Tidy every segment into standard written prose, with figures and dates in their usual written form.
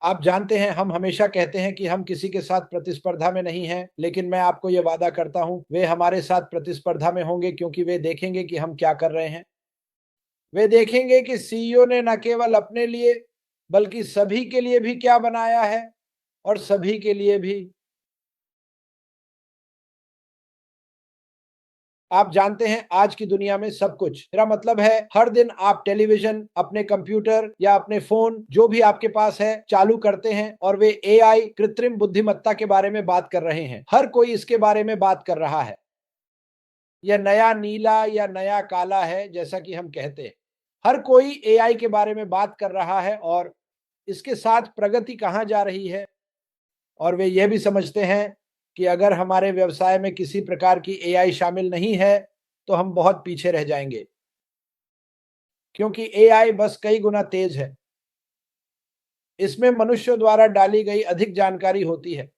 आप जानते हैं हम हमेशा कहते हैं कि हम किसी के साथ प्रतिस्पर्धा में नहीं हैं, लेकिन मैं आपको ये वादा करता हूं वे हमारे साथ प्रतिस्पर्धा में होंगे क्योंकि वे देखेंगे कि हम क्या कर रहे हैं। वे देखेंगे कि सीईओ ने न केवल अपने लिए बल्कि सभी के लिए भी क्या बनाया है और सभी के लिए भी। आप जानते हैं आज की दुनिया में सब कुछ, मेरा मतलब है हर दिन आप टेलीविजन, अपने कंप्यूटर या अपने फोन जो भी आपके पास है चालू करते हैं और वे एआई कृत्रिम बुद्धिमत्ता के बारे में बात कर रहे हैं। हर कोई इसके बारे में बात कर रहा है। यह नया नीला या नया काला है जैसा कि हम कहते हैं। हर कोई एआई के बारे में बात कर रहा है और इसके साथ प्रगति कहाँ जा रही है। और वे ये भी समझते हैं कि अगर हमारे व्यवसाय में किसी प्रकार की एआई शामिल नहीं है, तो हम बहुत पीछे रह जाएँगे। क्योंकि एआई बस कई गुना तेज़ है। इसमें मनुष्यों द्वारा डाली गई अधिक जानकारी होती है।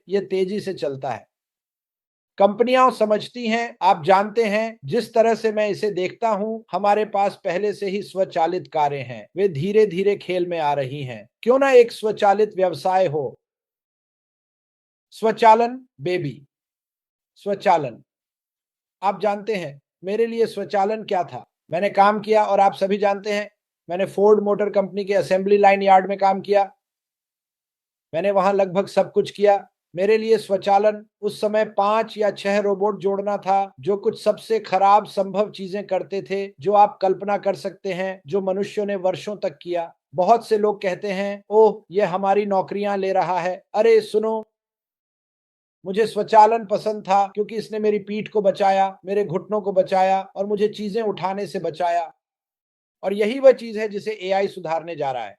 ये तेज़ी से चलता है। कंपनियाँ समझती हैं, आप जानते हैं, जिस तरह से मैं इसे देखता हूँ, हमारे पास पहले से ही स्वचालित कारें हैं। वे धीरे-धीरे खेल में आ रही हैं। क्यों ना एक स्वचालित व्यवसाय हो? स्वचालन बेबी, स्वचालन। आप जानते हैं, मेरे लिए स्वचालन क्या था? मैंने काम किया और आप सभी जानते हैं, मैंने फोर्ड मोटर कंपनी के असेंबली लाइन यार्ड में काम किया। मैंने वहाँ लगभग सब कुछ किया। मेरे लिए स्वचालन उस समय 5 या 6 रोबोट जोड़ना था, जो कुछ सबसे खराब संभव चीज़ें करते थे, जो आप कल्पना कर सकते हैं, जो मनुष्यों ने वर्षों तक किया। बहुत से लोग कहते हैं, "ओह! ये हमारी नौकरियाँ ले रहा है।" अरे सुनो, मुझे स्वचालन पसंद था क्योंकि इसने मेरी पीठ को बचाया, मेरे घुटनों को बचाया और मुझे चीज़ें उठाने से बचाया। और यही वह चीज़ है जिसे एआई सुधारने जा रहा है।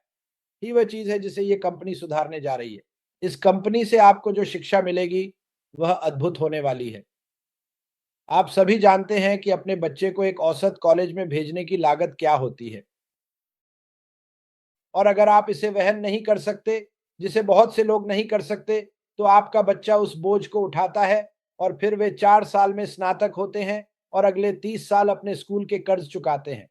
यही वह चीज़ है जिसे ये कंपनी सुधारने जा रही है। इस कंपनी से आपको जो शिक्षा मिलेगी, वह अद्भुत होने वाली है। आप सभी जानते हैं कि अपने बच्चे को एक औसत कॉलेज में भेजने की लागत क्या होती है। और अगर आप इसे वहन नहीं कर सकते, जिसे बहुत से लोग नहीं कर सकते, तो आपका बच्चा उस बोझ को उठाता है और फिर वे 4 साल में स्नातक होते हैं और अगले 30 साल अपने स्कूल के कर्ज चुकाते हैं।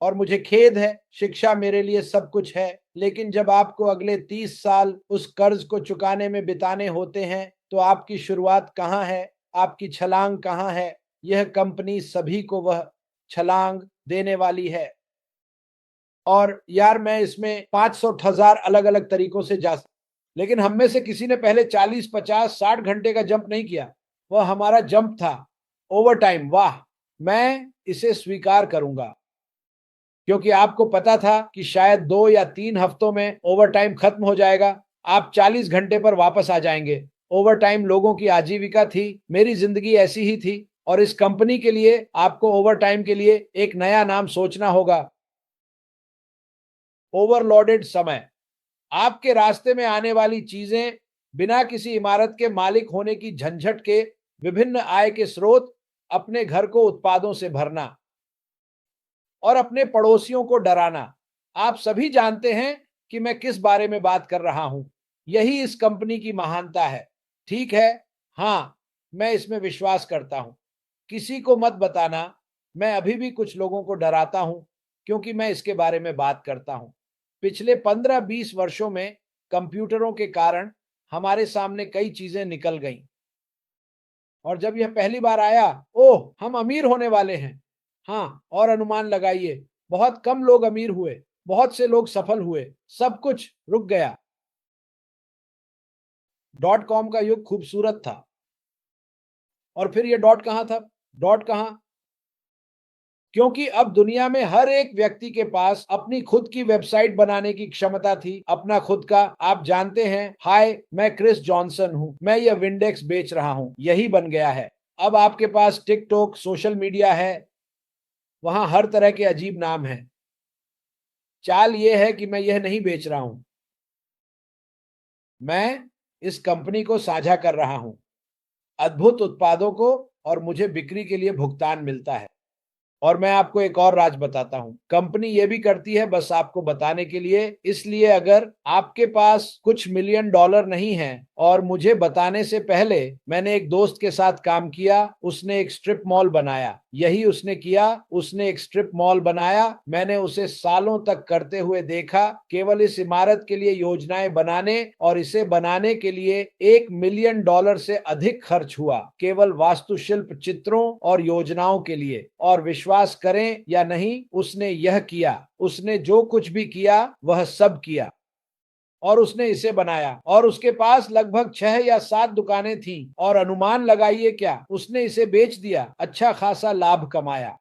और मुझे खेद है, शिक्षा मेरे लिए सब कुछ है, लेकिन जब आपको अगले 30 साल उस कर्ज को चुकाने में बिताने होते हैं, तो आपकी शुरुआत कहाँ है? आपकी छलांग कहाँ है? यह कंपनी सभी को वह छलांग देने वाली है। और यार मैं इसमें 500,000 अलग-अलग तरीकों से लेकिन हम में से किसी ने पहले 40, 50, 60 घंटे का जंप नहीं किया। वह हमारा जंप था, ओवरटाइम। वाह! मैं इसे स्वीकार करूँगा। क्योंकि आपको पता था कि शायद 2 या 3 हफ्तों में ओवरटाइम खत्म हो जाएगा। आप 40 घंटे पर वापस आ जाएँगे। ओवरटाइम लोगों की आजीविका थी, मेरी ज़िंदगी ऐसी ही थी और इस कंपनी के लिए आपको ओवरटाइम के लिए एक नया नाम सोचना होगा। ओवरलोडेड समय। आपके रास्ते में आने वाली चीज़ें बिना किसी इमारत के मालिक होने की झंझट के विभिन्न आय के स्रोत, अपने घर को उत्पादों से भरना और अपने पड़ोसियों को डराना। आप सभी जानते हैं कि मैं किस बारे में बात कर रहा हूं। यही इस कंपनी की महानता है। ठीक है, हाँ, मैं इसमें विश्वास करता हूं। किसी को मत बताना, मैं अभी भी कुछ लोगों को डराता हूं क्योंकि मैं इसके बारे में बात करता हूं। पिछले 15-20 वर्षों में कंप्यूटरों के कारण हमारे सामने कई चीजें निकल गईं। और जब यह पहली बार आया, ओह! हम अमीर होने वाले हैं। हाँ, और अनुमान लगाइए, बहुत कम लोग अमीर हुए, बहुत से लोग सफल हुए, सब कुछ रुक गया। डॉट कॉम का युग खूबसूरत था और फिर ये डॉट कहाँ था? डॉट कहाँ? क्योंकि अब दुनिया में हर एक व्यक्ति के पास अपनी खुद की वेबसाइट बनाने की क्षमता थी, अपना खुद का। आप जानते हैं, हाय, मैं क्रिस जॉनसन हूँ, मैं यह विंडेक्स बेच रहा हूँ, यही बन गया है। अब आपके पास टिकटॉक, सोशल मीडिया है, वहां हर तरह के अजीब नाम हैं। चाल ये है कि मैं यह नहीं बेच रहा हूं, मैं इस कंपनी को साझा कर रहा हूं, अद्भुत उत्पादों को, और मुझे बिक्री के लिए भुगतान मिलता है। और मैं आपको एक और राज बताता हूँ, कंपनी ये भी करती है, बस आपको बताने के लिए। इसलिए अगर आपके पास कुछ मिलियन डॉलर नहीं है, और मुझे बताने से पहले मैंने एक दोस्त के साथ काम किया, उसने एक स्ट्रिप मॉल बनाया। यही उसने किया। उसने एक स्ट्रिप मॉल बनाया। मैंने उसे सालों तक करते हुए देखा। केवल इस इमारत के लिए योजनाएं बनाने और इसे बनाने के लिए $1 मिलियन से अधिक खर्च हुआ, केवल वास्तुशिल्प चित्रों और योजनाओं के लिए। और विश्वास करें या नहीं, उसने यह किया। उसने जो कुछ भी किया वह सब किया और उसने इसे बनाया। और उसके पास लगभग 6 या 7 दुकानें थीं और अनुमान लगाइए क्या, उसने इसे बेच दिया, अच्छा खासा लाभ कमाया।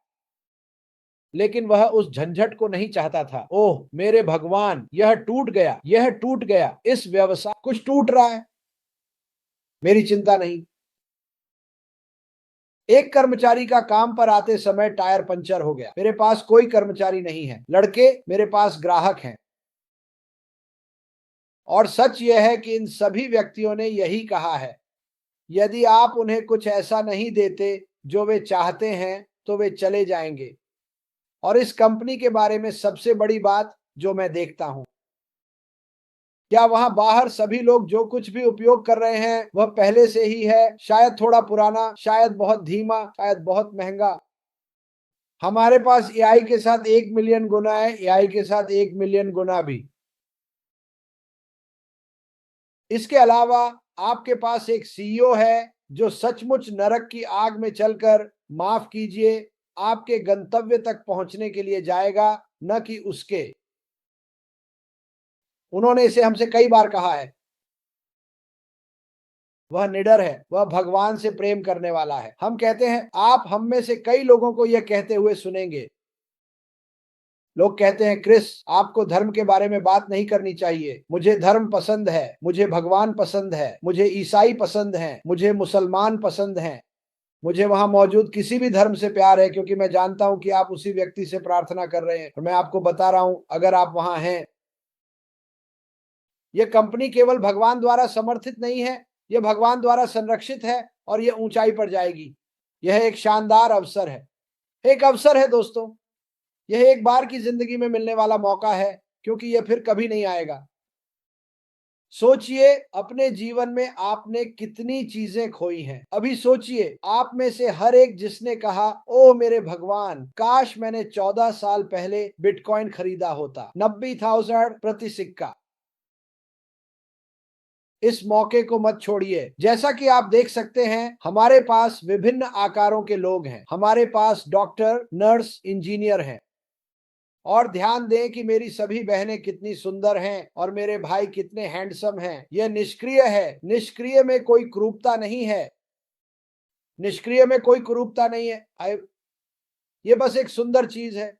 लेकिन वह उस झंझट को नहीं चाहता था। ओह मेरे भगवान, यह टूट गया, यह टूट गया, इस व्यवसाय कुछ टूट रहा है। मेरी चिंता नहीं। एक कर्मचारी का काम पर आते समय टायर पंचर हो गया। मेरे पास कोई कर्मचारी नहीं है, लड़के, मेरे पास ग्राहक हैं। और सच यह है कि इन सभी व्यक्तियों ने यही कहा है। यदि आप उन्हें कुछ ऐसा नहीं देते जो वे चाहते हैं, तो वे चले जाएंगे। और इस कंपनी के बारे में सबसे बड़ी बात जो मैं देखता हूं, क्या वहां बाहर सभी लोग जो कुछ भी उपयोग कर रहे हैं वह पहले से ही है, शायद थोड़ा पुराना, शायद बहुत धीमा, शायद बहुत महंगा। हमारे पास एआई के साथ 1 मिलियन गुना है, एआई के साथ 1 मिलियन गुना भी। इसके अलावा आपके पास एक सीईओ है जो सचमुच नरक की आग में चलकर, माफ कीजिए, आपके गंतव्य तक पहुंचने के लिए जाएगा, न कि उसके। उन्होंने इसे हमसे कई बार कहा है। वह निडर है, वह भगवान से प्रेम करने वाला है। हम कहते हैं, आप हम में से कई लोगों को यह कहते हुए सुनेंगे। लोग कहते हैं, क्रिस, आपको धर्म के बारे में बात नहीं करनी चाहिए। मुझे धर्म पसंद है, मुझे भगवान पसंद है, मुझे ईसाई पसंद हैं, मुझे मुसलमान पसंद हैं। मुझे वहां मौजूद किसी भी धर्म से प्यार है, क्योंकि मैं जानता हूं कि आप उसी व्यक्ति से प्रार्थना कर रहे हैं। और मैं आपको बता रहा हूं, अगर आप वहां हैं, यह कंपनी केवल भगवान द्वारा समर्थित नहीं है, यह भगवान द्वारा संरक्षित है और यह ऊंचाई पर जाएगी। यह एक शानदार अवसर है। एक अवसर है दोस्तों। यह एक बार की जिंदगी में मिलने वाला मौका है, क्योंकि यह फिर कभी नहीं आएगा। सोचिए, अपने जीवन में आपने कितनी चीजें खोई हैं। अभी सोचिए, आप में से हर एक जिसने कहा, ओह मेरे भगवान, काश मैंने 14 साल पहले बिटकॉइन खरीदा होता, 90,000 प्रति सिक्का। इस मौके को मत छोड़िए। जैसा कि आप देख सकते हैं, हमारे पास विभिन्न आकारों के लोग हैं। हमारे पास डॉक्टर, नर्स, इंजीनियर हैं। और ध्यान दें कि मेरी सभी बहनें कितनी सुंदर हैं और मेरे भाई कितने हैंडसम हैं। यह निष्क्रिय है। निष्क्रिय में कोई कुरूपता नहीं है। निष्क्रिय में कोई कुरूपता नहीं है। ये बस एक सुंदर चीज है।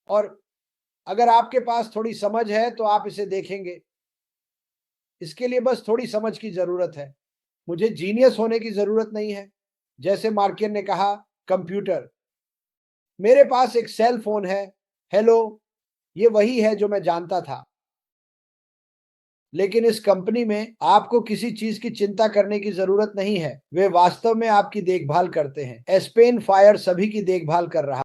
और अगर आपके पास थोड़ी समझ है तो आप इसे देखेंगे। इसके लिए बस थोड़ी समझ की जरूरत है। मुझे जीनियस होने की जरूरत नहीं है। जैसे मार्कियन ने कहा, कंप्यूटर, मेरे पास एक सेल फोन है। हेलो, ये वही है जो मैं जानता था। लेकिन इस कंपनी में आपको किसी चीज की चिंता करने की जरूरत नहीं है। वे वास्तव में आपकी देखभाल करते हैं। एस्पेन फायर सभी की देखभाल कर रहा है।